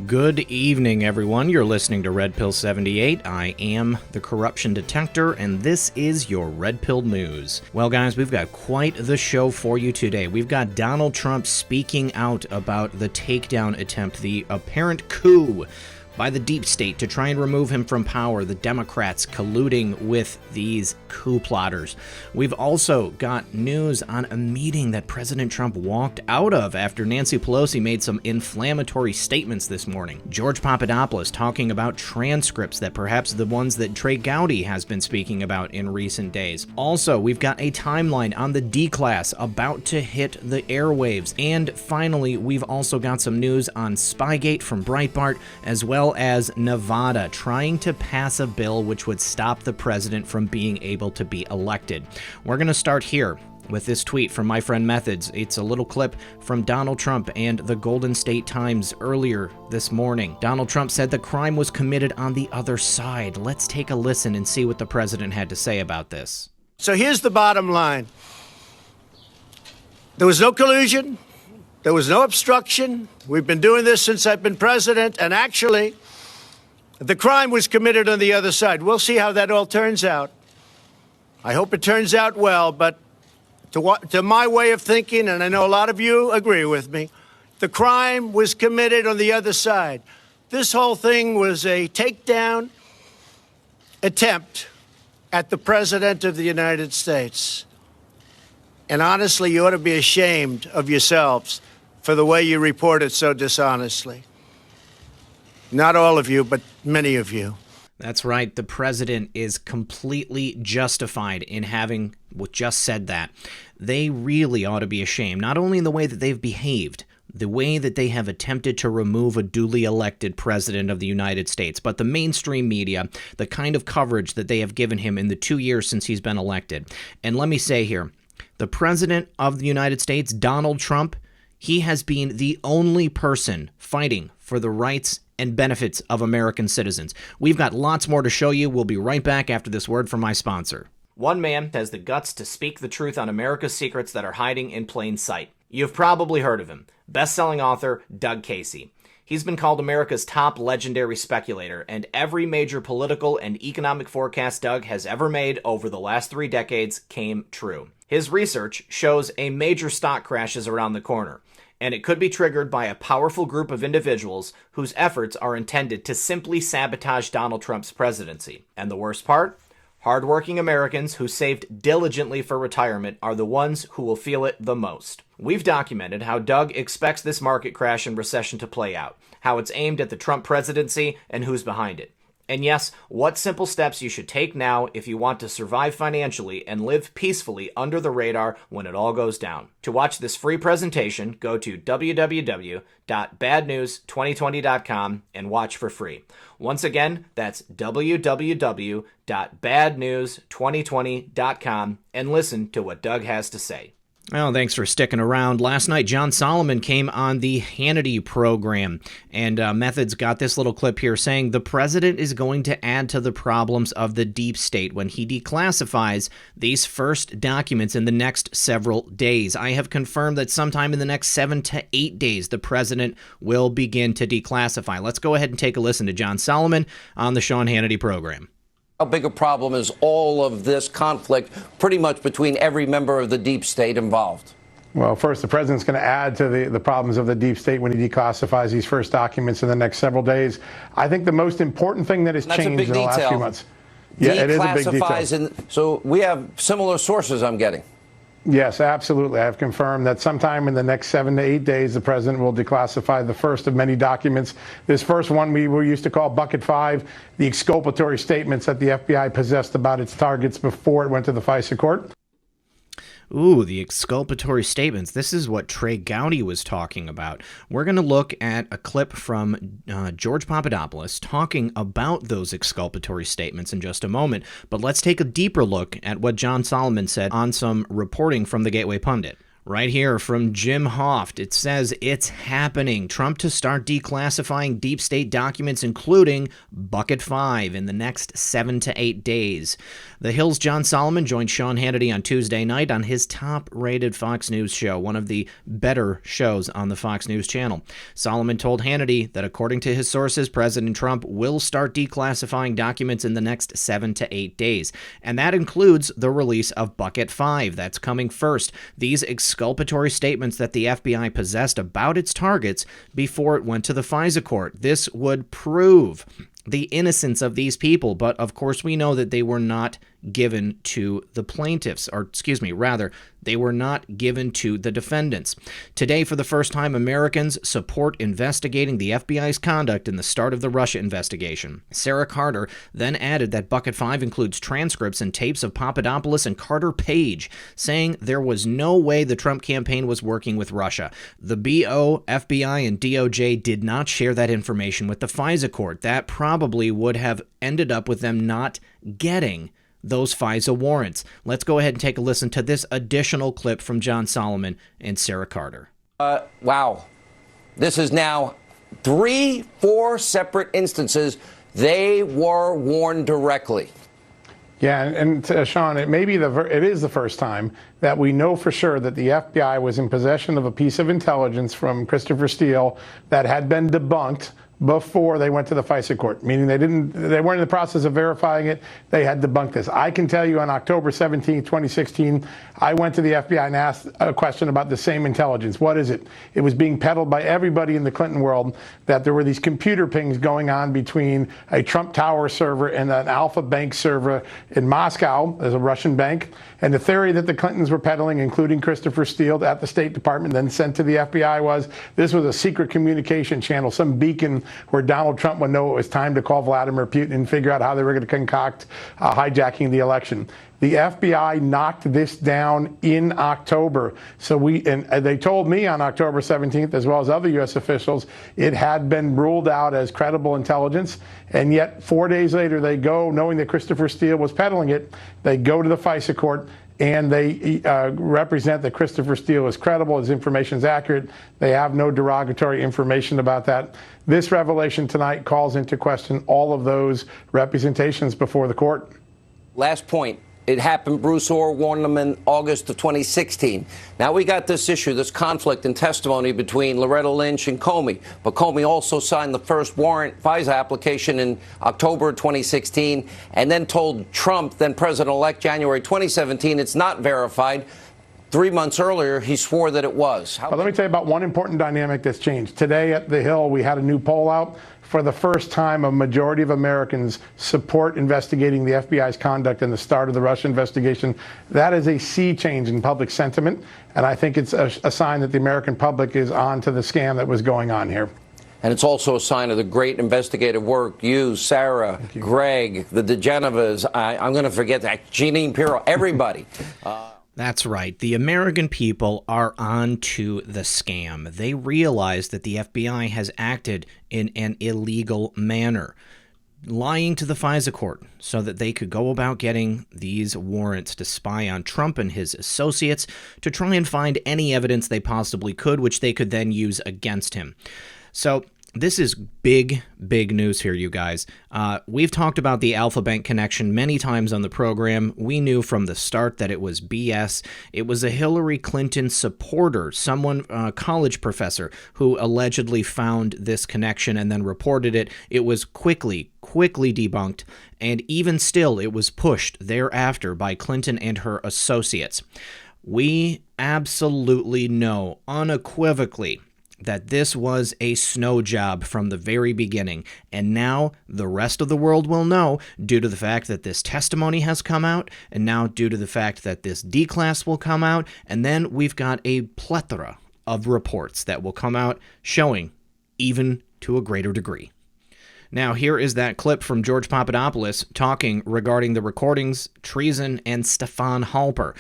Good evening, everyone. You're listening to Red Pill 78. I am the corruption detector, and this is your Red Pill News. Well, guys, we've got quite the show for you today. We've got Donald Trump speaking out about the takedown attempt, the apparent coup by the deep state to try and remove him from power, the Democrats colluding with these coup plotters. We've also got news on a meeting that President Trump walked out of after Nancy Pelosi made some inflammatory statements this morning. George Papadopoulos talking about transcripts, that perhaps the ones that Trey Gowdy has been speaking about in recent days. Also, we've got a timeline on the Declas about to hit the airwaves. And finally, we've also got some news on Spygate from Breitbart, as well as Nevada trying to pass a bill which would stop the president from being able to be elected. We're going to start here with this tweet from my friend Methods. It's a little clip from Donald Trump and the Golden State Times earlier this morning. Donald Trump said the crime was committed on the other side. Let's take a listen and see what the president had to say about this. So here's the bottom line. There was no collusion. There was no obstruction. We've been doing this since I've been president, and actually, the crime was committed on the other side. We'll see how that all turns out. I hope it turns out well, but to my way of thinking, and I know a lot of you agree with me, the crime was committed on the other side. This whole thing was a takedown attempt at the President of the United States. And honestly, you ought to be ashamed of yourselves for the way you reported so dishonestly. Not all of you, but many of you. That's right. The president is completely justified in having just said that. They really ought to be ashamed, not only in the way that they've behaved, the way that they have attempted to remove a duly elected president of the United States, but the mainstream media, the kind of coverage that they have given him in the 2 years since he's been elected. And let me say here, the president of the United States, Donald Trump, he has been the only person fighting for the rights and benefits of American citizens. We've got lots more to show you. We'll be right back after this word from my sponsor. One man has the guts to speak the truth on America's secrets that are hiding in plain sight. You've probably heard of him. Best-selling author Doug Casey. He's been called America's top legendary speculator, and every major political and economic forecast Doug has ever made over the last 3 decades came true. His research shows a major stock crash is around the corner, and it could be triggered by a powerful group of individuals whose efforts are intended to simply sabotage Donald Trump's presidency. And the worst part? Hardworking Americans who saved diligently for retirement are the ones who will feel it the most. We've documented how Doug expects this market crash and recession to play out, how it's aimed at the Trump presidency, and who's behind it. And yes, what simple steps you should take now if you want to survive financially and live peacefully under the radar when it all goes down. To watch this free presentation, go to www.badnews2020.com and watch for free. Once again, that's www.badnews2020.com and listen to what Doug has to say. Well, thanks for sticking around. Last night, John Solomon came on the Hannity program, and Methods got this little clip here saying the president is going to add to the problems of the deep state when he declassifies these first documents in the next several days. I have confirmed that sometime in the next 7 to 8 days, the president will begin to declassify. Let's go ahead and take a listen to John Solomon on the Sean Hannity program. How big a problem is all of this conflict pretty much between every member of the deep state involved? Well, first, the president's going to add to the problems of the deep state when he declassifies these first documents in the next several days. I think the most important thing that has changed in the last few months. Yeah, it is a big detail. So we have similar sources, I'm getting. Yes, absolutely. I've confirmed that sometime in the next 7 to 8 days, the president will declassify the first of many documents. This first one we used to call Bucket 5, the exculpatory statements that the FBI possessed about its targets before it went to the FISA court. Ooh, the exculpatory statements. This is what Trey Gowdy was talking about. We're going to look at a clip from George Papadopoulos talking about those exculpatory statements in just a moment. But let's take a deeper look at what John Solomon said on some reporting from the Gateway Pundit. Right here from Jim Hoft, it says it's happening. Trump to start declassifying deep state documents, including Bucket 5, in the next 7 to 8 days. The Hill's John Solomon joined Sean Hannity on Tuesday night on his top-rated Fox News show, one of the better shows on the Fox News channel. Solomon told Hannity that according to his sources, President Trump will start declassifying documents in the next 7 to 8 days. And that includes the release of Bucket 5. That's coming first. These exculpatory statements that the FBI possessed about its targets before it went to the FISA court. This would prove the innocence of these people, but of course we know that they were not given to the plaintiffs, or excuse me, rather, they were not given to the defendants. Today, for the first time, Americans support investigating the FBI's conduct in the start of the Russia investigation. Sarah Carter then added that Bucket 5 includes transcripts and tapes of Papadopoulos and Carter Page saying there was no way the Trump campaign was working with Russia. The BO, FBI, and DOJ did not share that information with the FISA court. That probably would have ended up with them not getting those FISA warrants. Let's go ahead and take a listen to this additional clip from John Solomon and Sarah Carter. Wow. This is now 3-4 separate instances. They were warned directly. Yeah, and Sean, it is the first time that we know for sure that the FBI was in possession of a piece of intelligence from Christopher Steele that had been debunked before they went to the FISA court, meaning they weren't in the process of verifying it. They had debunked this. I can tell you on October 17, 2016, I went to the FBI and asked a question about the same intelligence. What is it? It was being peddled by everybody in the Clinton world that there were these computer pings going on between a Trump Tower server and an Alpha Bank server in Moscow, as a Russian bank. And the theory that the Clintons were peddling, including Christopher Steele at the State Department, then sent to the FBI, was this was a secret communication channel, some beacon where Donald Trump would know it was time to call Vladimir Putin and figure out how they were going to concoct hijacking the election. The FBI knocked this down in October. So they told me on October 17th, as well as other U.S. officials, it had been ruled out as credible intelligence. And yet 4 days later, they go, knowing that Christopher Steele was peddling it, they go to the FISA court and they represent that Christopher Steele is credible, his information is accurate. They have no derogatory information about that. This revelation tonight calls into question all of those representations before the court. Last point. It happened. Bruce Orr warned them in August of 2016. Now we got this issue, this conflict in testimony between Loretta Lynch and Comey. But Comey also signed the first warrant FISA application in October 2016 and then told Trump, then President-elect, January 2017, it's not verified. 3 months earlier, he swore that it was. Well, let me tell you about one important dynamic that's changed. Today at the Hill, we had a new poll out. For the first time, a majority of Americans support investigating the FBI's conduct in the start of the Russia investigation. That is a sea change in public sentiment, and I think it's a sign that the American public is on to the scam that was going on here. And it's also a sign of the great investigative work you, Sarah, Greg, the DeGenevas, I'm going to forget that, Jeanine Pirro, everybody. That's right. The American people are on to the scam. They realize that the FBI has acted in an illegal manner, lying to the FISA court so that they could go about getting these warrants to spy on Trump and his associates to try and find any evidence they possibly could, which they could then use against him. So this is big, big news here, you guys. We've talked about the Alpha Bank connection many times on the program. We knew from the start that it was BS. It was a Hillary Clinton supporter, someone, a college professor, who allegedly found this connection and then reported it. It was quickly debunked, and even still, it was pushed thereafter by Clinton and her associates. We absolutely know, unequivocally, that this was a snow job from the very beginning, and now the rest of the world will know due to the fact that this testimony has come out, and now due to the fact that this declass will come out, and then we've got a plethora of reports that will come out showing even to a greater degree. Now, here is that clip from George Papadopoulos talking regarding the recordings, treason, and Stefan Halper.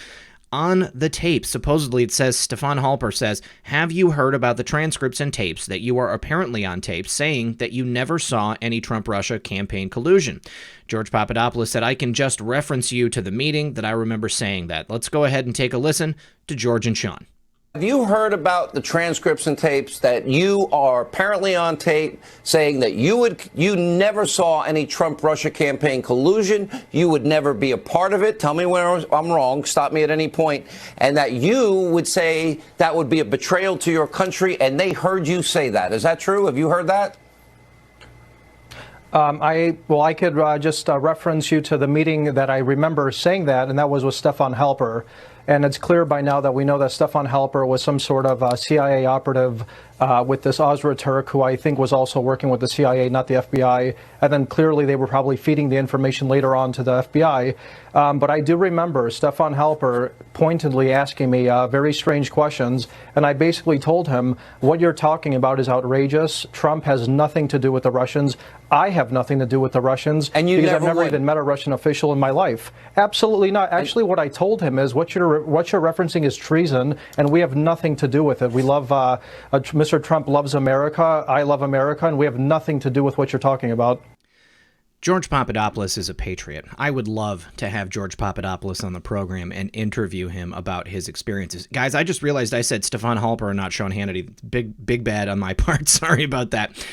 On the tape, supposedly it says, Stefan Halper says, have you heard about the transcripts and tapes that you are apparently on tape saying that you never saw any Trump-Russia campaign collusion? George Papadopoulos said, I can just reference you to the meeting that I remember saying that. Let's go ahead and take a listen to George and Sean. Have you heard about the transcripts and tapes that you are apparently on tape saying that you never saw any Trump-Russia campaign collusion, you would never be a part of it? Tell me where I'm wrong, stop me at any point, and that you would say that would be a betrayal to your country, and they heard you say that. Is that true? Have you heard that? I could just reference you to the meeting that I remember saying that, and that was with Stefan Halper. And it's clear by now that we know that Stefan Halper was some sort of CIA operative with this Ozra Turk, who I think was also working with the CIA, not the FBI. And then clearly they were probably feeding the information later on to the FBI. But I do remember Stefan Halper pointedly asking me very strange questions. And I basically told him, what you're talking about is outrageous. Trump has nothing to do with the Russians. I have nothing to do with the Russians. And you because never I've never would. even met a Russian official in my life. Absolutely not. Actually, what I told him is what you're referencing is treason, and we have nothing to do with it. We love Mr. Trump loves America. I love America, and we have nothing to do with what you're talking about. George Papadopoulos is a patriot. I would love to have George Papadopoulos on the program and interview him about his experiences. Guys, I just realized I said Stefan Halper and not Sean Hannity. Big bad on my part. Sorry about that.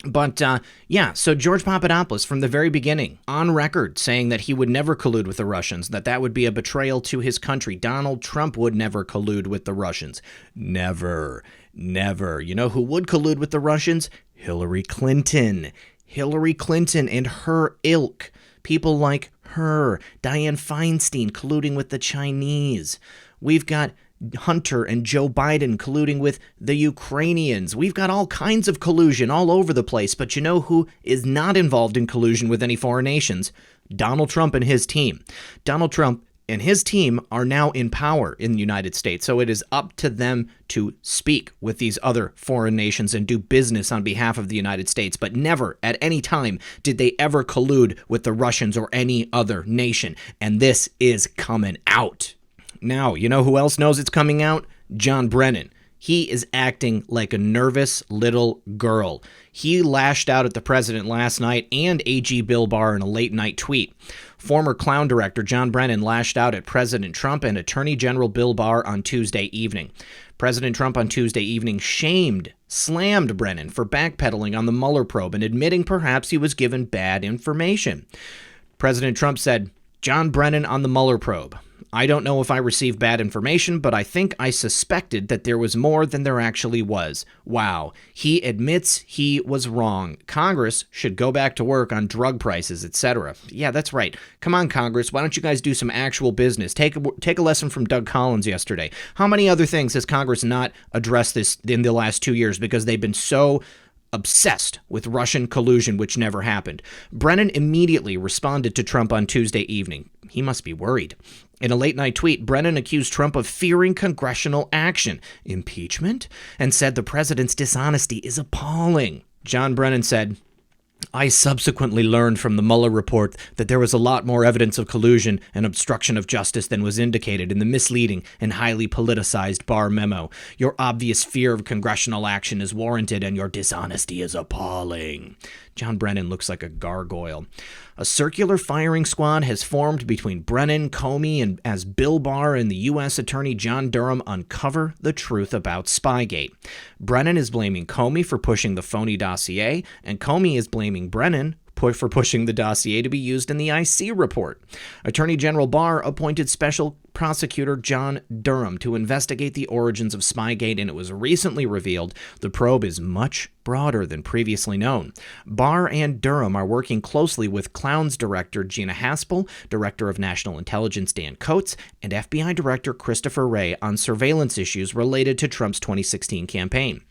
But yeah, so George Papadopoulos from the very beginning on record saying that he would never collude with the Russians, that would be a betrayal to his country. Donald Trump would never collude with the Russians. Never. You know who would collude with the Russians? Hillary Clinton. Hillary Clinton and her ilk. People like her, Dianne Feinstein colluding with the Chinese. We've got Hunter and Joe Biden colluding with the Ukrainians. We've got all kinds of collusion all over the place. But you know who is not involved in collusion with any foreign nations? Donald Trump and his team. Donald Trump and his team are now in power in the United States, so it is up to them to speak with these other foreign nations and do business on behalf of the United States. But never at any time did they ever collude with the Russians or any other nation. And this is coming out. Now, you know who else knows it's coming out? John Brennan. He is acting like a nervous little girl. He lashed out at the president last night and AG Bill Barr in a late-night tweet. Former clown director John Brennan lashed out at President Trump and Attorney General Bill Barr on Tuesday evening. President Trump on Tuesday evening slammed Brennan for backpedaling on the Mueller probe and admitting perhaps he was given bad information. President Trump said, John Brennan on the Mueller probe. I don't know if I received bad information, but I think I suspected that there was more than there actually was. Wow. He admits he was wrong. Congress should go back to work on drug prices, etc. Yeah, that's right. Come on, Congress. Why don't you guys do some actual business? Take a lesson from Doug Collins yesterday. How many other things has Congress not addressed this in the last 2 years because they've been so obsessed with Russian collusion, which never happened? Brennan immediately responded to Trump on Tuesday evening. He must be worried. In a late-night tweet, Brennan accused Trump of fearing congressional action, impeachment, and said the president's dishonesty is appalling. John Brennan said, I subsequently learned from the Mueller report that there was a lot more evidence of collusion and obstruction of justice than was indicated in the misleading and highly politicized Barr memo. Your obvious fear of congressional action is warranted and your dishonesty is appalling. John Brennan looks like a gargoyle. A circular firing squad has formed between Brennan, Comey, and as Bill Barr and the U.S. Attorney John Durham uncover the truth about Spygate. Brennan is blaming Comey for pushing the phony dossier, and Comey is blaming Brennan for pushing the dossier to be used in the IC report. Attorney General Barr appointed Special Prosecutor John Durham to investigate the origins of Spygate, and it was recently revealed the probe is much broader than previously known. Barr and Durham are working closely with Clowns Director Gina Haspel, Director of National Intelligence Dan Coates, and FBI Director Christopher Wray on surveillance issues related to Trump's 2016 campaign.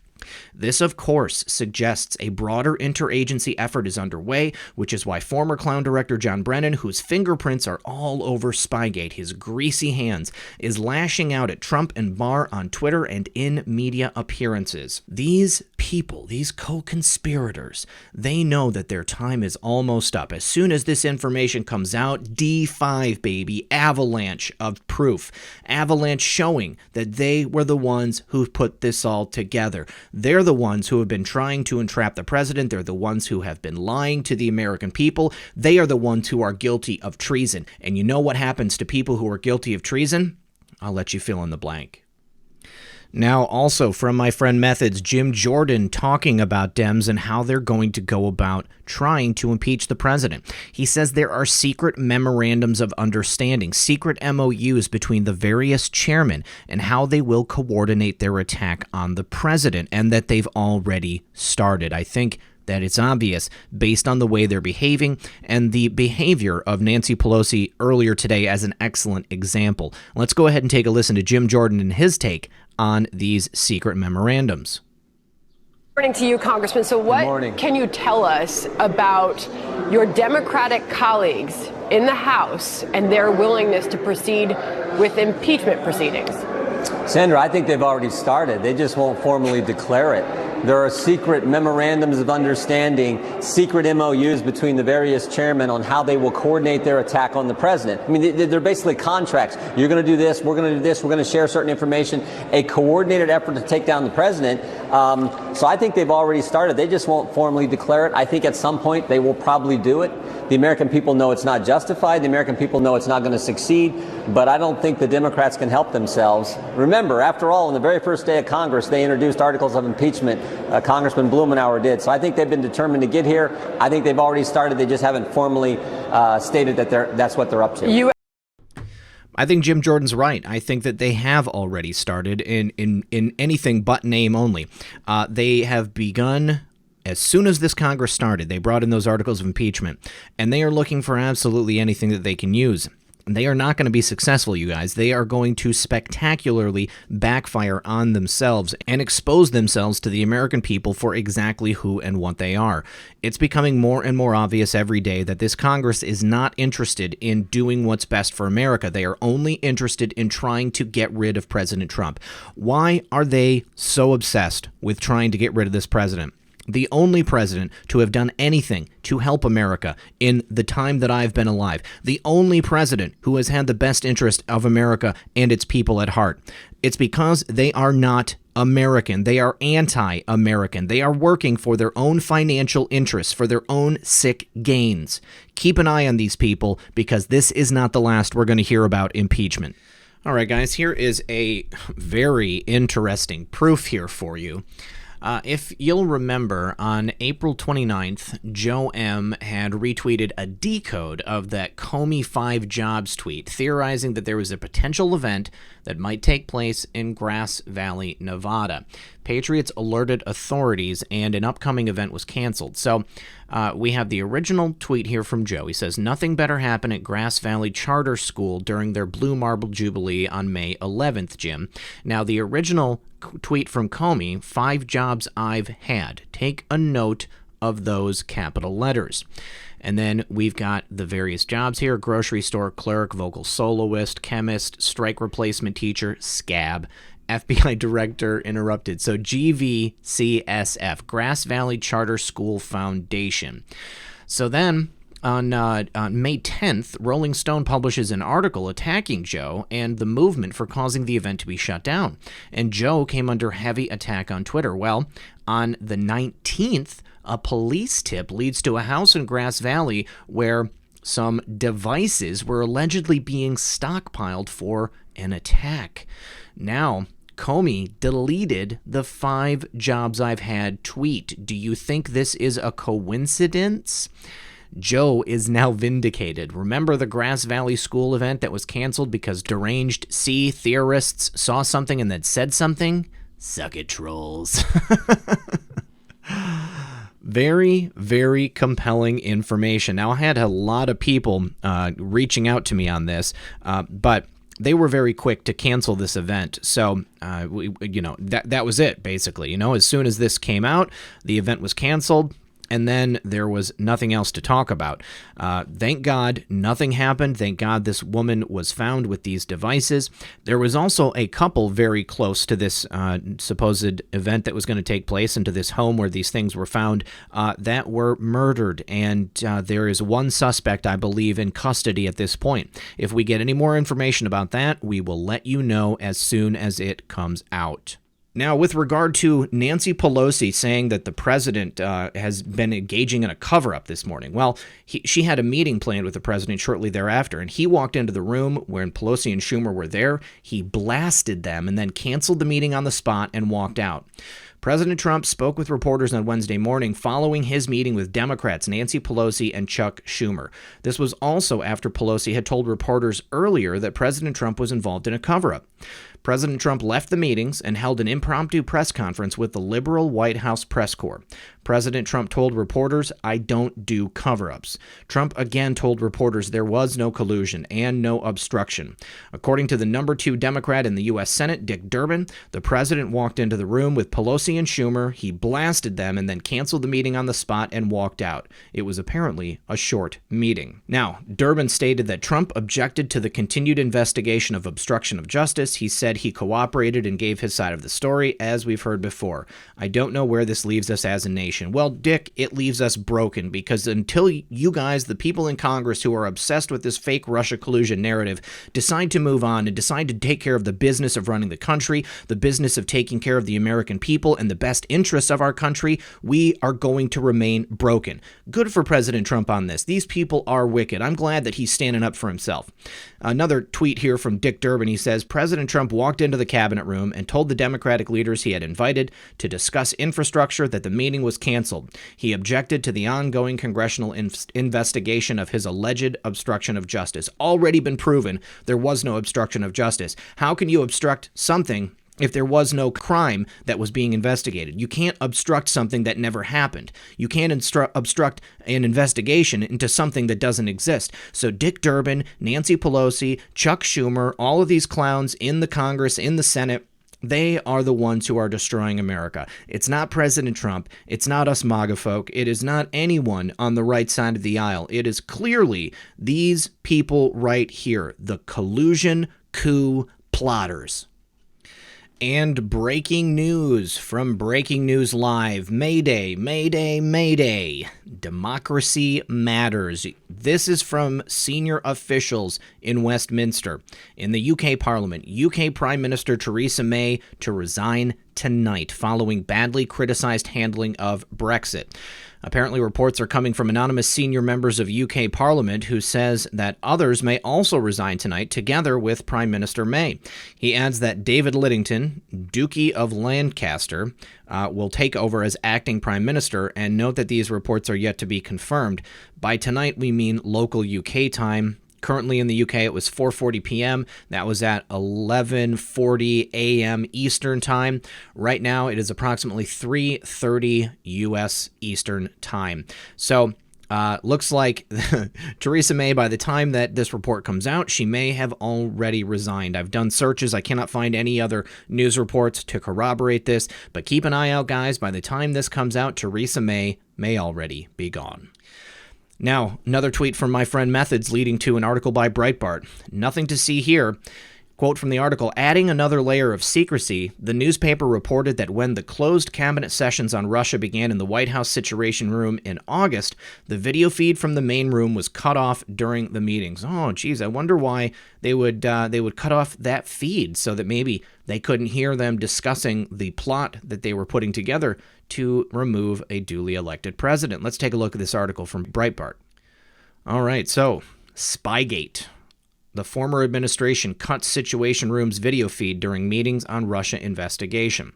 This, of course, suggests a broader interagency effort is underway, which is why former clown director John Brennan, whose fingerprints are all over Spygate, his greasy hands, is lashing out at Trump and Barr on Twitter and in media appearances. These people, these co-conspirators, they know that their time is almost up. As soon as this information comes out, D5, baby, avalanche of proof. Avalanche showing that they were the ones who put this all together. They're the ones who have been trying to entrap the president. They're the ones who have been lying to the American people. They are the ones who are guilty of treason. And you know what happens to people who are guilty of treason? I'll let you fill in the blank. Now, also from my friend Methods, Jim Jordan talking about Dems and how they're going to go about trying to impeach the president. He says there are secret memorandums of understanding, secret MOUs between the various chairmen and how they will coordinate their attack on the president, and that they've already started. I think that it's obvious based on the way they're behaving, and the behavior of Nancy Pelosi earlier today as an excellent example. Let's go ahead and take a listen to Jim Jordan and his take on these secret memorandums. Morning to you, Congressman. So what can you tell us about your Democratic colleagues in the House and their willingness to proceed with impeachment proceedings? Sandra, I think they've already started. They just won't formally declare it. There are secret memorandums of understanding, secret MOUs between the various chairmen on how they will coordinate their attack on the president. I mean, they're basically contracts. You're going to do this, we're going to do this, we're going to share certain information, a coordinated effort to take down the president. So I think they've already started. They just won't formally declare it. I think at some point they will probably do it. The American people know it's not justified. The American people know it's not going to succeed. But I don't think the Democrats can help themselves. Remember, after all, on the very first day of Congress, they introduced articles of impeachment. Congressman Blumenauer did. So I think they've been determined to get here. I think they've already started. They just haven't formally stated that that's what they're up to. I think Jim Jordan's right. I think that they have already started in anything but name only. They have begun. As soon as this Congress started, they brought in those articles of impeachment, and they are looking for absolutely anything that they can use. They are not going to be successful, you guys. They are going to spectacularly backfire on themselves and expose themselves to the American people for exactly who and what they are. It's becoming more and more obvious every day that this Congress is not interested in doing what's best for America. They are only interested in trying to get rid of President Trump. Why are they so obsessed with trying to get rid of this president? The only president to have done anything to help America in the time that I've been alive. The only president who has had the best interest of America and its people at heart. It's because they are not American. They are anti-American. They are working for their own financial interests, for their own sick gains. Keep an eye on these people, because this is not the last we're going to hear about impeachment. All right, guys, here is a very interesting proof here for you. If you'll remember, on April 29th, Joe M. had retweeted a decode of that Comey 5 jobs tweet, theorizing that there was a potential event that might take place in Grass Valley, Nevada. Patriots alerted authorities, and an upcoming event was canceled. So we have the original tweet here from Joe. He says, "Nothing better happened at Grass Valley Charter School during their Blue Marble Jubilee on May 11th, Jim." Now, the original tweet from Comey, 5 jobs I've had. Take a note of those capital letters. And then we've got the various jobs here: grocery store clerk, vocal soloist, chemist, strike replacement teacher, scab, FBI director, interrupted. So GVCSF, Grass Valley Charter School Foundation. So then on May 10th, Rolling Stone publishes an article attacking Joe and the movement for causing the event to be shut down. And Joe came under heavy attack on Twitter. Well, on the 19th, a police tip leads to a house in Grass Valley where some devices were allegedly being stockpiled for an attack. Now, Comey deleted the 5 jobs I've had tweet. Do you think this is a coincidence? Joe is now vindicated. Remember the Grass Valley School event that was canceled because deranged sea theorists saw something and then said something? Suck it, trolls. Very, very compelling information. Now, I had a lot of people reaching out to me on this, but they were very quick to cancel this event. So, that was it, basically. As soon as this came out, the event was canceled. And then there was nothing else to talk about. Thank God nothing happened. Thank God this woman was found with these devices. There was also a couple very close to this supposed event that was going to take place, and to this home where these things were found, that were murdered. And there is one suspect, I believe, in custody at this point. If we get any more information about that, we will let you know as soon as it comes out. Now, with regard to Nancy Pelosi saying that the president has been engaging in a cover-up this morning, well, she had a meeting planned with the president shortly thereafter, and he walked into the room when Pelosi and Schumer were there. He blasted them and then canceled the meeting on the spot and walked out. President Trump spoke with reporters on Wednesday morning following his meeting with Democrats Nancy Pelosi and Chuck Schumer. This was also after Pelosi had told reporters earlier that President Trump was involved in a cover-up. President Trump left the meetings and held an impromptu press conference with the liberal White House press corps. President Trump told reporters, "I don't do cover-ups." Trump again told reporters there was no collusion and no obstruction. According to the number 2 Democrat in the U.S. Senate, Dick Durbin, the president walked into the room with Pelosi and Schumer. He blasted them and then canceled the meeting on the spot and walked out. It was apparently a short meeting. Now, Durbin stated that Trump objected to the continued investigation of obstruction of justice. He said he cooperated and gave his side of the story, as we've heard before. I don't know where this leaves us as a nation. Well, Dick, it leaves us broken, because until you guys, the people in Congress who are obsessed with this fake Russia collusion narrative, decide to move on and decide to take care of the business of running the country, the business of taking care of the American people and the best interests of our country, we are going to remain broken. Good for President Trump on this. These people are wicked. I'm glad that he's standing up for himself. Another tweet here from Dick Durbin. He says, President Trump walked into the cabinet room and told the Democratic leaders he had invited to discuss infrastructure that the meeting was canceled. He objected to the ongoing congressional investigation of his alleged obstruction of justice. Already been proven there was no obstruction of justice. How can you obstruct something if there was no crime that was being investigated? You can't obstruct something that never happened. You can't obstruct an investigation into something that doesn't exist. So Dick Durbin, Nancy Pelosi, Chuck Schumer, all of these clowns in the Congress, in the Senate, they are the ones who are destroying America. It's not President Trump. It's not us MAGA folk. It is not anyone on the right side of the aisle. It is clearly these people right here, the collusion coup plotters. And breaking news from Breaking News Live. Mayday, mayday, mayday. Democracy matters. This is from senior officials in Westminster. In the UK Parliament, UK Prime Minister Theresa May to resign tonight following badly criticized handling of Brexit. Apparently, reports are coming from anonymous senior members of UK Parliament who says that others may also resign tonight together with Prime Minister May. He adds that David Lidington, Duke of Lancaster, will take over as acting Prime Minister, and note that these reports are yet to be confirmed. By tonight, we mean local UK time. Currently in the UK, it was 4:40 p.m. That was at 11:40 a.m. Eastern Time. Right now, it is approximately 3:30 U.S. Eastern Time. So, looks like Theresa May, by the time that this report comes out, she may have already resigned. I've done searches. I cannot find any other news reports to corroborate this. But keep an eye out, guys. By the time this comes out, Theresa May already be gone. Now, another tweet from my friend Methods leading to an article by Breitbart. Nothing to see here. Quote from the article, adding another layer of secrecy, the newspaper reported that when the closed cabinet sessions on Russia began in the White House Situation Room in August, the video feed from the main room was cut off during the meetings. Oh, geez, I wonder why they would cut off that feed so that maybe they couldn't hear them discussing the plot that they were putting together to remove a duly elected president. Let's take a look at this article from Breitbart. All right, so Spygate. The former administration cut Situation Room's video feed during meetings on Russia investigation.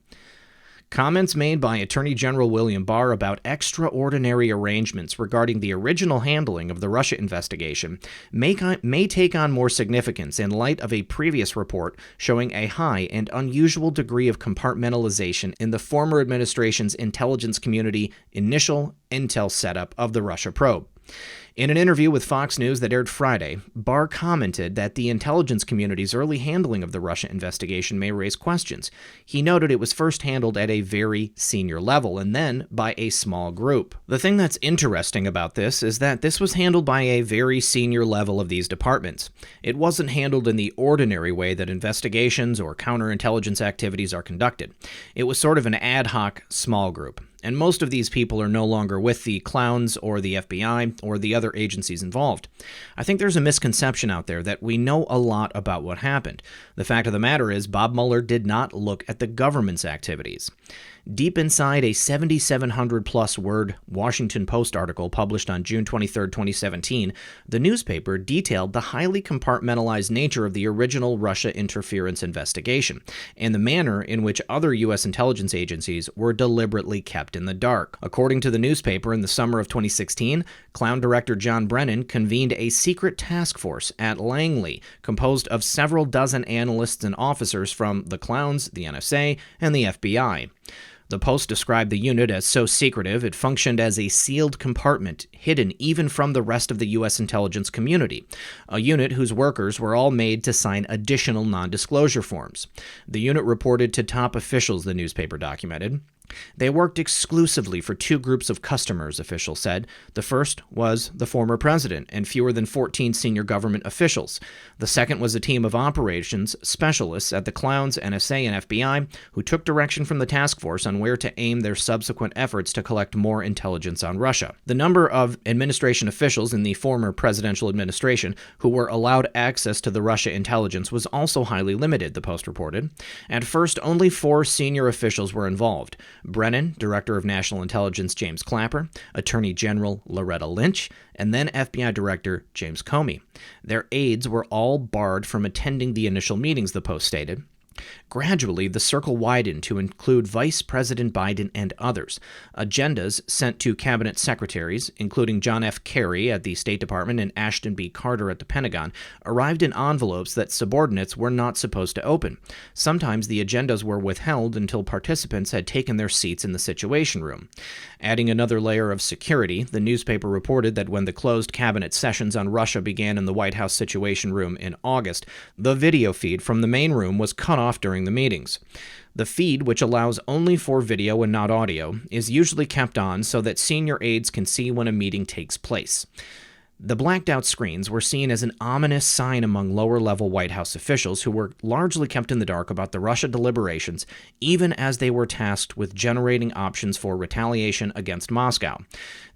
Comments made by Attorney General William Barr about extraordinary arrangements regarding the original handling of the Russia investigation may take on more significance in light of a previous report showing a high and unusual degree of compartmentalization in the former administration's intelligence community initial intel setup of the Russia probe. In an interview with Fox News that aired Friday, Barr commented that the intelligence community's early handling of the Russia investigation may raise questions. He noted it was first handled at a very senior level and then by a small group. The thing that's interesting about this is that this was handled by a very senior level of these departments. It wasn't handled in the ordinary way that investigations or counterintelligence activities are conducted. It was sort of an ad hoc small group. and most of these people are no longer with the clowns or the FBI or the other agencies involved. I think there's a misconception out there that we know a lot about what happened. The fact of the matter is Bob Mueller did not look at the government's activities. Deep inside a 7,700-plus word Washington Post article published on June 23, 2017, the newspaper detailed the highly compartmentalized nature of the original Russia interference investigation and the manner in which other U.S. intelligence agencies were deliberately kept in the dark. According to the newspaper, in the summer of 2016, Clown Director John Brennan convened a secret task force at Langley composed of several dozen analysts and officers from the Clowns, the NSA, and the FBI. The Post described the unit as so secretive it functioned as a sealed compartment, hidden even from the rest of the U.S. intelligence community, a unit whose workers were all made to sign additional non-disclosure forms. The unit reported to top officials, the newspaper documented. They worked exclusively for two groups of customers, officials said. The first was the former president and fewer than 14 senior government officials. The second was a team of operations specialists at the Clowns, NSA, and FBI who took direction from the task force on where to aim their subsequent efforts to collect more intelligence on Russia. The number of administration officials in the former presidential administration who were allowed access to the Russia intelligence was also highly limited, the Post reported. At first, only 4 senior officials were involved: Brennan, Director of National Intelligence James Clapper, Attorney General Loretta Lynch, and then FBI Director James Comey. Their aides were all barred from attending the initial meetings, the Post stated. Gradually, the circle widened to include Vice President Biden and others. Agendas sent to cabinet secretaries, including John F. Kerry at the State Department and Ashton B. Carter at the Pentagon, arrived in envelopes that subordinates were not supposed to open. Sometimes the agendas were withheld until participants had taken their seats in the Situation Room. Adding another layer of security, the newspaper reported that when the closed cabinet sessions on Russia began in the White House Situation Room in August, the video feed from the main room was cut off during the meetings. The feed, which allows only for video and not audio, is usually kept on so that senior aides can see when a meeting takes place. The blacked-out screens were seen as an ominous sign among lower-level White House officials who were largely kept in the dark about the Russia deliberations, even as they were tasked with generating options for retaliation against Moscow.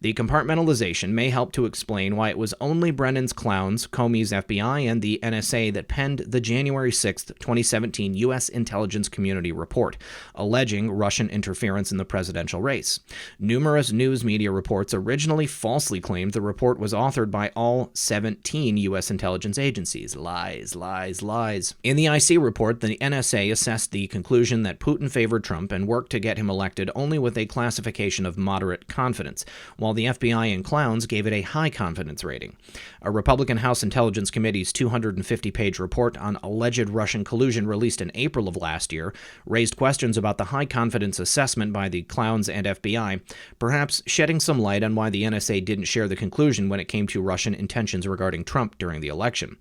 The compartmentalization may help to explain why it was only Brennan's Clowns, Comey's FBI, and the NSA that penned the January 6, 2017 U.S. Intelligence Community Report, alleging Russian interference in the presidential race. Numerous news media reports originally falsely claimed the report was authored by all 17 U.S. intelligence agencies. Lies, lies, lies. In the IC report, the NSA assessed the conclusion that Putin favored Trump and worked to get him elected only with a classification of moderate confidence, while the FBI and Clowns gave it a high confidence rating. A Republican House Intelligence Committee's 250-page report on alleged Russian collusion released in April of last year raised questions about the high confidence assessment by the Clowns and FBI, perhaps shedding some light on why the NSA didn't share the conclusion when it came to Russian intentions regarding Trump during the election.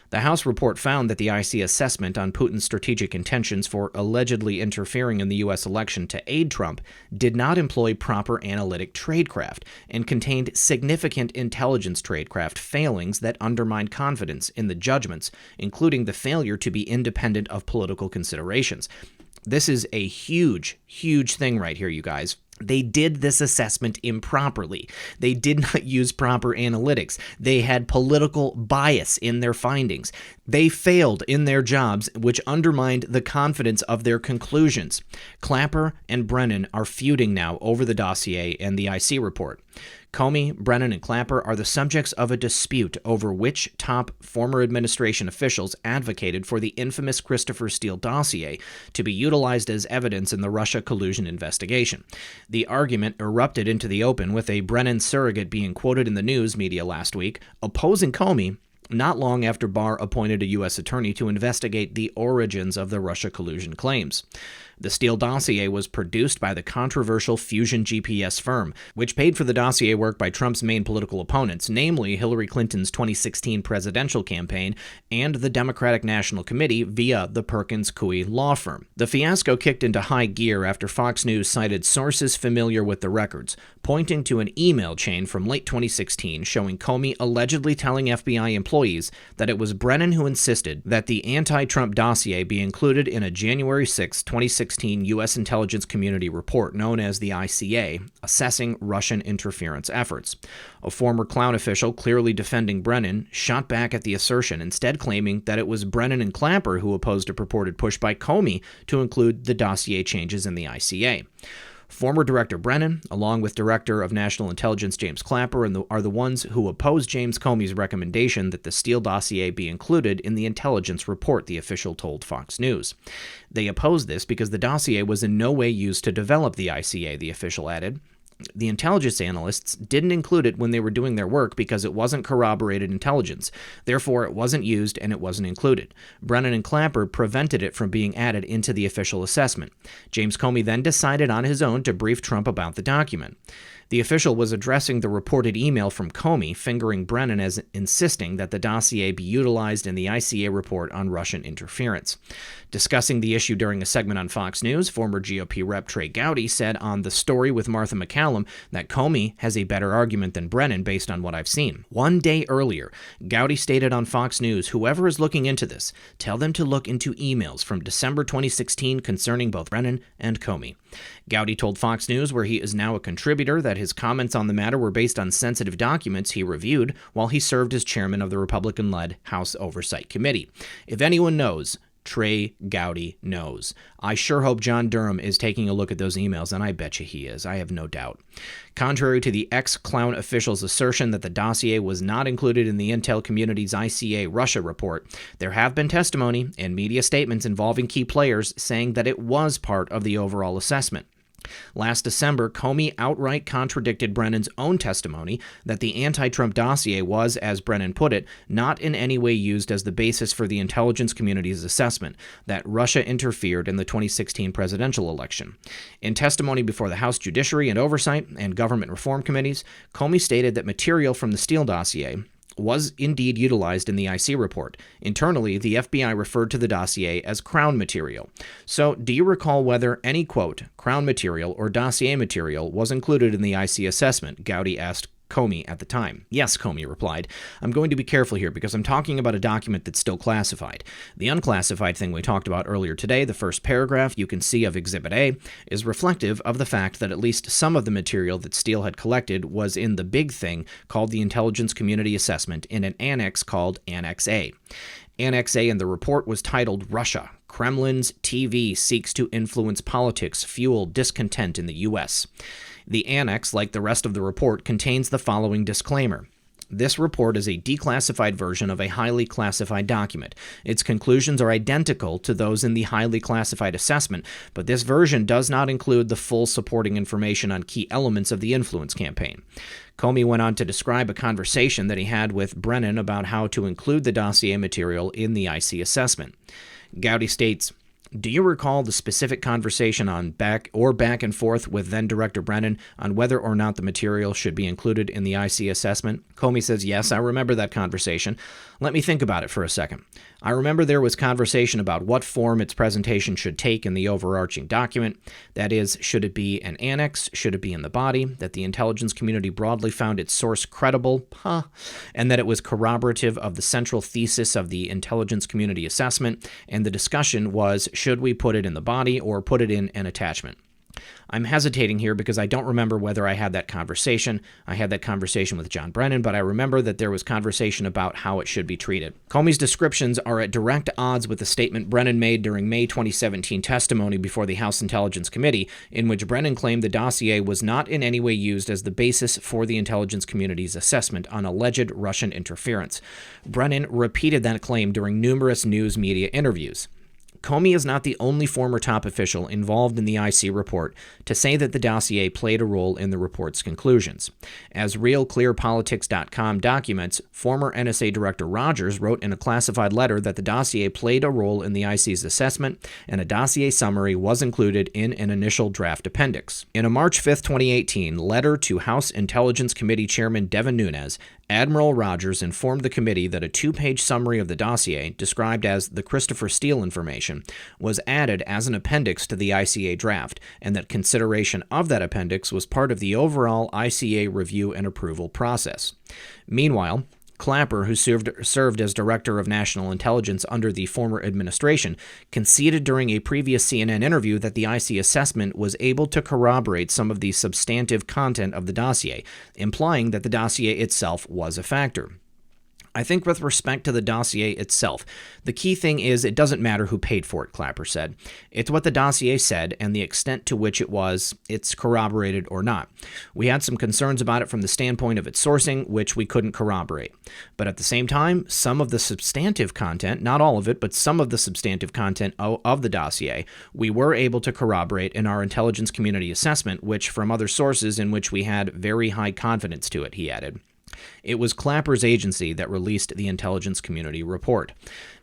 The House report found that the IC assessment on Putin's strategic intentions for allegedly interfering in the U.S. election to aid Trump did not employ proper analytic tradecraft and contained significant intelligence tradecraft failings that undermined confidence in the judgments, including the failure to be independent of political considerations. This is a huge, huge thing right here, you guys. They did this assessment improperly. They did not use proper analytics. They had political bias in their findings. They failed in their jobs, which undermined the confidence of their conclusions. Clapper and Brennan are feuding now over the dossier and the IC report. Comey, Brennan, and Clapper are the subjects of a dispute over which top former administration officials advocated for the infamous Christopher Steele dossier to be utilized as evidence in the Russia collusion investigation. The argument erupted into the open, with a Brennan surrogate being quoted in the news media last week, opposing Comey, not long after Barr appointed a U.S. attorney to investigate the origins of the Russia collusion claims. The Steele dossier was produced by the controversial Fusion GPS firm, which paid for the dossier work by Trump's main political opponents, namely Hillary Clinton's 2016 presidential campaign and the Democratic National Committee via the Pkwy law firm. The fiasco kicked into high gear after Fox News cited sources familiar with the records, pointing to an email chain from late 2016 showing Comey allegedly telling FBI employees employees that it was Brennan who insisted that the anti-Trump dossier be included in a January 6, 2016 U.S. intelligence community report known as the ICA, assessing Russian interference efforts. A former Clown official clearly defending Brennan shot back at the assertion, instead claiming that it was Brennan and Clapper who opposed a purported push by Comey to include the dossier changes in the ICA. Former Director Brennan, along with Director of National Intelligence James Clapper, are the ones who opposed James Comey's recommendation that the Steele dossier be included in the intelligence report, the official told Fox News. They opposed this because the dossier was in no way used to develop the ICA, the official added. The intelligence analysts didn't include it when they were doing their work because it wasn't corroborated intelligence. Therefore, it wasn't used and it wasn't included. Brennan and Clapper prevented it from being added into the official assessment. James Comey then decided on his own to brief Trump about the document. The official was addressing the reported email from Comey, fingering Brennan as insisting that the dossier be utilized in the ICA report on Russian interference. Discussing the issue during a segment on Fox News, former GOP Rep. Trey Gowdy said on The Story with Martha McCallum that Comey has a better argument than Brennan based on what I've seen. One day earlier, Gowdy stated on Fox News, whoever is looking into this, tell them to look into emails from December 2016 concerning both Brennan and Comey. Gowdy told Fox News, where he is now a contributor, that his comments on the matter were based on sensitive documents he reviewed while he served as chairman of the Republican-led House Oversight Committee. If anyone knows, Trey Gowdy knows. I sure hope John Durham is taking a look at those emails, and I bet you he is. I have no doubt. Contrary to the ex-Clown official's assertion that the dossier was not included in the intel community's ICA Russia report, there have been testimony and media statements involving key players saying that it was part of the overall assessment. Last December, Comey outright contradicted Brennan's own testimony that the anti-Trump dossier was, as Brennan put it, not in any way used as the basis for the intelligence community's assessment that Russia interfered in the 2016 presidential election. In testimony before the House Judiciary and Oversight and Government Reform Committees, Comey stated that material from the Steele dossier was indeed utilized in the IC report. Internally, the FBI referred to the dossier as Crown material. So, do you recall whether any, quote, Crown material or dossier material was included in the IC assessment? Gowdy asked Comey at the time. Yes, Comey replied. I'm going to be careful here because I'm talking about a document that's still classified. The unclassified thing we talked about earlier today, the first paragraph you can see of Exhibit A, is reflective of the fact that at least some of the material that Steele had collected was in the big thing called the Intelligence Community Assessment in an annex called Annex A. Annex A in the report was titled Russia. Kremlin's TV seeks to influence politics, fuel discontent in the U.S. The annex, like the rest of the report, contains the following disclaimer. This report is a declassified version of a highly classified document. Its conclusions are identical to those in the highly classified assessment, but this version does not include the full supporting information on key elements of the influence campaign. Comey went on to describe a conversation that he had with Brennan about how to include the dossier material in the IC assessment. Gowdy states, do you recall the specific conversation on back and forth with then-Director Brennan on whether or not the material should be included in the IC assessment? Comey says, yes, I remember that conversation. Let me think about it for a second. I remember there was conversation about what form its presentation should take in the overarching document. That is, should it be an annex? Should it be in the body? That the intelligence community broadly found its source credible? And that it was corroborative of the central thesis of the intelligence community assessment. And the discussion was, should we put it in the body or put it in an attachment? I'm hesitating here because I don't remember whether I had that conversation. I had that conversation with John Brennan, but I remember that there was conversation about how it should be treated. Comey's descriptions are at direct odds with the statement Brennan made during May 2017 testimony before the House Intelligence Committee, in which Brennan claimed the dossier was not in any way used as the basis for the intelligence community's assessment on alleged Russian interference. Brennan repeated that claim during numerous news media interviews. Comey is not the only former top official involved in the IC report to say that the dossier played a role in the report's conclusions. As RealClearPolitics.com documents, former NSA Director Rogers wrote in a classified letter that the dossier played a role in the IC's assessment, and a dossier summary was included in an initial draft appendix. In a March 5, 2018 letter to House Intelligence Committee Chairman Devin Nunes, Admiral Rogers informed the committee that a two-page summary of the dossier, described as the Christopher Steele information, was added as an appendix to the ICA draft, and that consideration of that appendix was part of the overall ICA review and approval process. Meanwhile, Clapper, who served as Director of National Intelligence under the former administration, conceded during a previous CNN interview that the IC assessment was able to corroborate some of the substantive content of the dossier, implying that the dossier itself was a factor. I think with respect to the dossier itself, the key thing is it doesn't matter who paid for it, Clapper said. It's what the dossier said and the extent to which it's corroborated or not. We had some concerns about it from the standpoint of its sourcing, which we couldn't corroborate. But at the same time, some of the substantive content, not all of it, but some of the substantive content of the dossier, we were able to corroborate in our intelligence community assessment, which from other sources in which we had very high confidence to it, he added. It was Clapper's agency that released the intelligence community report.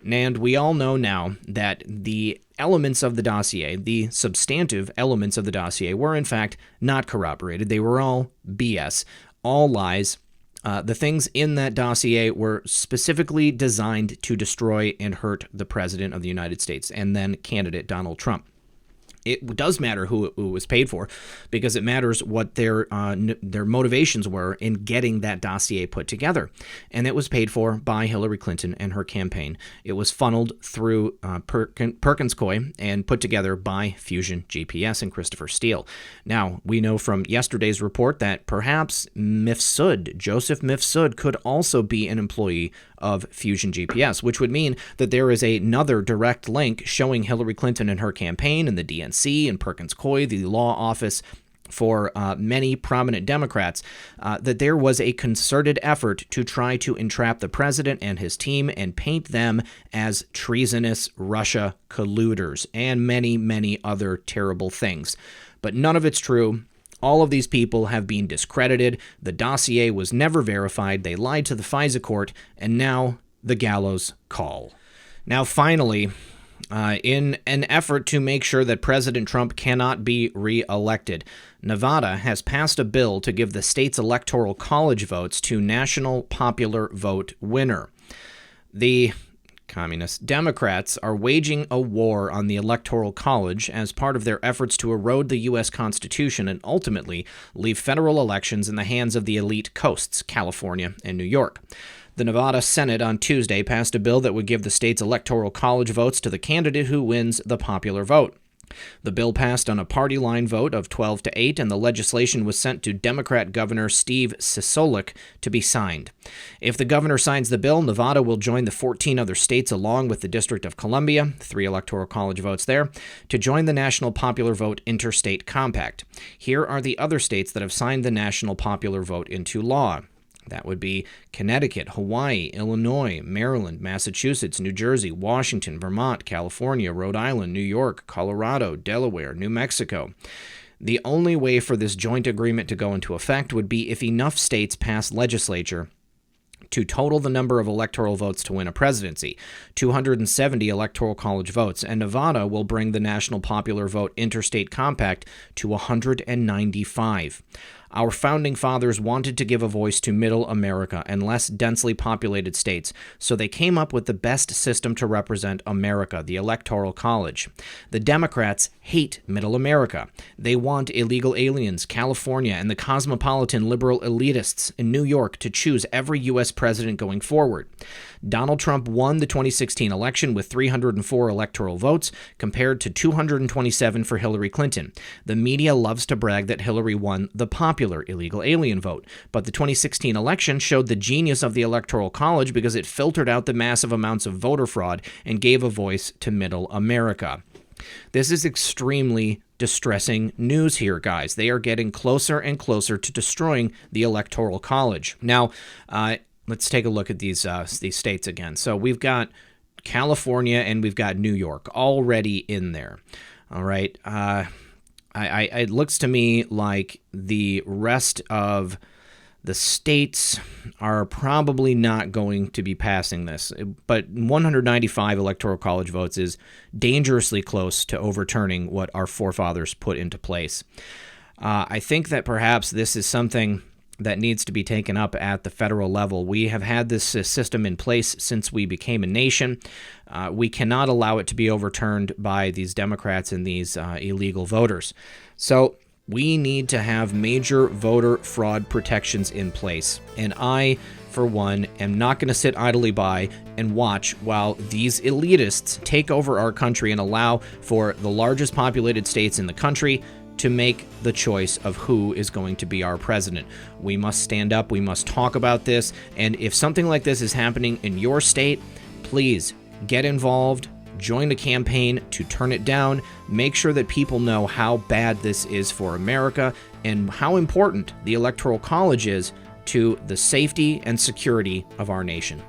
And we all know now that the elements of the dossier, the substantive elements of the dossier, were in fact not corroborated. They were all BS, all lies. The things in that dossier were specifically designed to destroy and hurt the President of the United States and then candidate Donald Trump. It does matter who it was paid for, because it matters what their motivations were in getting that dossier put together. And it was paid for by Hillary Clinton and her campaign. It was funneled through Pkwy and put together by Fusion GPS and Christopher Steele. Now, we know from yesterday's report that perhaps Joseph Mifsud, could also be an employee of Fusion GPS, which would mean that there is another direct link showing Hillary Clinton and her campaign and the DNC and Pkwy, the law office for many prominent Democrats, that there was a concerted effort to try to entrap the president and his team and paint them as treasonous Russia colluders and many, many other terrible things. But none of it's true. All of these people have been discredited. The dossier was never verified. They lied to the FISA court, and now the gallows call. Now, finally, in an effort to make sure that President Trump cannot be reelected, Nevada has passed a bill to give the state's electoral college votes to national popular vote winner. The Communist Democrats are waging a war on the Electoral College as part of their efforts to erode the U.S. Constitution and ultimately leave federal elections in the hands of the elite coasts, California and New York. The Nevada Senate on Tuesday passed a bill that would give the state's Electoral College votes to the candidate who wins the popular vote. The bill passed on a party line vote of 12-8, and the legislation was sent to Democrat Governor Steve Sisolak to be signed. If the governor signs the bill, Nevada will join the 14 other states along with the District of Columbia, 3 electoral college votes there, to join the National Popular Vote Interstate Compact. Here are the other states that have signed the National Popular Vote into law. That would be Connecticut, Hawaii, Illinois, Maryland, Massachusetts, New Jersey, Washington, Vermont, California, Rhode Island, New York, Colorado, Delaware, New Mexico. The only way for this joint agreement to go into effect would be if enough states pass legislature to total the number of electoral votes to win a presidency, 270 electoral college votes, and Nevada will bring the National Popular Vote Interstate Compact to 195. Our founding fathers wanted to give a voice to middle America and less densely populated states, so they came up with the best system to represent America, the Electoral College. The Democrats hate middle America. They want illegal aliens, California, and the cosmopolitan liberal elitists in New York to choose every U.S. president going forward. Donald Trump won the 2016 election with 304 electoral votes compared to 227 for Hillary Clinton. The media loves to brag that Hillary won the popular illegal alien vote, but the 2016 election showed the genius of the Electoral College because it filtered out the massive amounts of voter fraud and gave a voice to middle America. This is extremely distressing news here, guys. They are getting closer and closer to destroying the Electoral College. Now, let's take a look at these states again. So we've got California and we've got New York already in there. All right. It looks to me like the rest of the states are probably not going to be passing this, but 195 electoral college votes is dangerously close to overturning what our forefathers put into place. I think that perhaps this is something that needs to be taken up at the federal level. We have had this system in place since we became a nation. We cannot allow it to be overturned by these Democrats and these illegal voters. So We need to have major voter fraud protections in place. And I, for one, am not going to sit idly by and watch while these elitists take over our country and allow for the largest populated states in the country to make the choice of who is going to be our president. We must stand up. We must talk about this. And if something like this is happening in your state, please get involved. Join the campaign to turn it down. Make sure that people know how bad this is for America and how important the Electoral College is to the safety and security of our nation.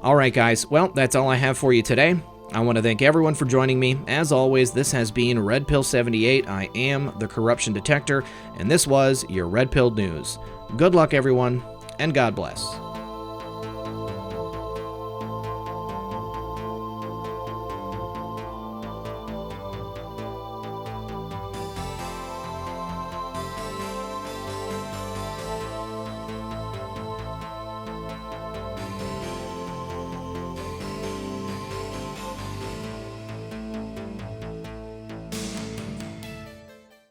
All right, guys. Well, that's all I have for you today. I want to thank everyone for joining me. As always, this has been Red Pill 78. I am the corruption detector, and this was your Red Pill News. Good luck, everyone, and God bless.